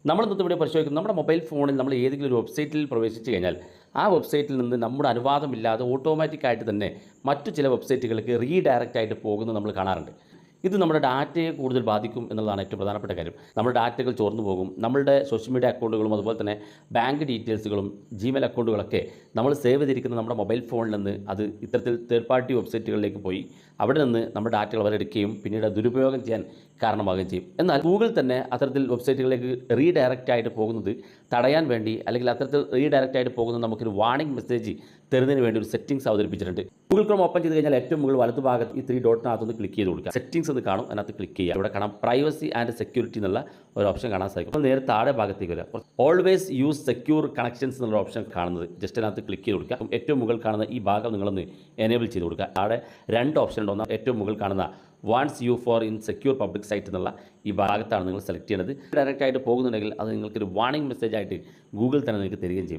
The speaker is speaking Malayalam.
നമ്മൾ ഇന്നത്തെ ഇവിടെ പരിശോധിക്കുന്നത് നമ്മുടെ മൊബൈൽ ഫോണിൽ നമ്മൾ ഏതെങ്കിലും ഒരു വെബ്സൈറ്റിൽ പ്രവേശിച്ച് കഴിഞ്ഞാൽ ആ വെബ്സൈറ്റിൽ നിന്ന് നമ്മുടെ അനുവാദമില്ലാതെ ഓട്ടോമാറ്റിക്കായിട്ട് തന്നെ മറ്റു ചില വെബ്സൈറ്റുകൾക്ക് റീഡയറക്റ്റ് ആയിട്ട് പോകുന്നത് നമ്മൾ കാണാറുണ്ട്. ഇത് നമ്മുടെ ഡാറ്റയെ കൂടുതൽ ബാധിക്കും എന്നുള്ളതാണ് ഏറ്റവും പ്രധാനപ്പെട്ട കാര്യം. നമ്മുടെ ഡാറ്റകൾ ചോർന്നു പോകും. നമ്മളുടെ സോഷ്യൽ മീഡിയ അക്കൗണ്ടുകളും അതുപോലെ തന്നെ ബാങ്ക് ഡീറ്റെയിൽസുകളും ജിമെയിൽ അക്കൗണ്ടുകളൊക്കെ നമ്മൾ സേവ് ചെയ്തിരിക്കുന്ന നമ്മുടെ മൊബൈൽ ഫോണിൽ നിന്ന് അത് ഇത്തരത്തിൽ തേർഡ് പാർട്ടി വെബ്സൈറ്റുകളിലേക്ക് പോയി അവിടെ നിന്ന് നമ്മുടെ ഡാറ്റകൾ അവരെടുക്കുകയും പിന്നീട് ദുരുപയോഗം ചെയ്യാൻ കാരണമാകുകയും ചെയ്യും. എന്നാൽ ഗൂഗിൾ തന്നെ അത്തരത്തിൽ വെബ്സൈറ്റുകളിലേക്ക് റീഡയറക്റ്റ് ആയിട്ട് പോകുന്നത് തടയാൻ വേണ്ടി അല്ലെങ്കിൽ അത്തരത്തിൽ റീഡയറക്റ്റ് ആയിട്ട് പോകുന്നത് നമുക്കൊരു വാർണിംഗ് മെസ്സേജ് തരുന്നതിന് വേണ്ടി ഒരു സെറ്റിംഗ്സ് അവതരിപ്പിച്ചിട്ടുണ്ട്. ഗൂഗിൾ ക്രോം ഓപ്പൺ ചെയ്ത് കഴിഞ്ഞാൽ ഏറ്റവും മുകളിൽ വലതുഭാഗത്ത് ഈ 3 ഡോട്ടിനകത്തൊന്ന് ക്ലിക്ക് ചെയ്ത് കൊടുക്കുക. സെറ്റിംഗ്സ് എന്ന് കാണും, അതിനകത്ത് ക്ലിക്ക് ചെയ്യുക. ഇവിടെ കാണാം പ്രൈവസി ആൻഡ് സെക്യൂരിറ്റി എന്നുള്ള ഒരു ഓപ്ഷൻ കാണാൻ സാധിക്കും. അപ്പോൾ നേരെ താഴെ ഭാഗത്തേക്ക് വരിക. ഓൾവേസ് യൂസ് സെക്യൂർ കണക്ഷൻസ് എന്നുള്ള ഓപ്ഷൻ കാണുന്നത് ജസ്റ്റ് അതിനകത്ത് ക്ലിക്ക് ചെയ്ത് കൊടുക്കുക. ഏറ്റവും മുകളിൽ കാണുന്ന ഈ ഭാഗം നിങ്ങളൊന്ന് എനേബിൾ ചെയ്ത് കൊടുക്കുക. താഴെ 2 ഓപ്ഷൻ ഉണ്ട്. ഏറ്റവും മുകളിൽ കാണുന്ന wants you for insecure public site എന്നുള്ള ഈ ഭാഗത്താണ് നിങ്ങൾ സെലക്ട് ചെയ്യുന്നത്. ഡയറക്റ്റ് ആയിട്ട് പോകുന്നുണ്ടെങ്കിൽ അത് നിങ്ങൾക്കൊരു വാർണിംഗ് മെസ്സേജ് ആയിട്ട് ഗൂഗിൾ തന്നെ നിങ്ങൾക്ക് തരികയും ചെയ്യും.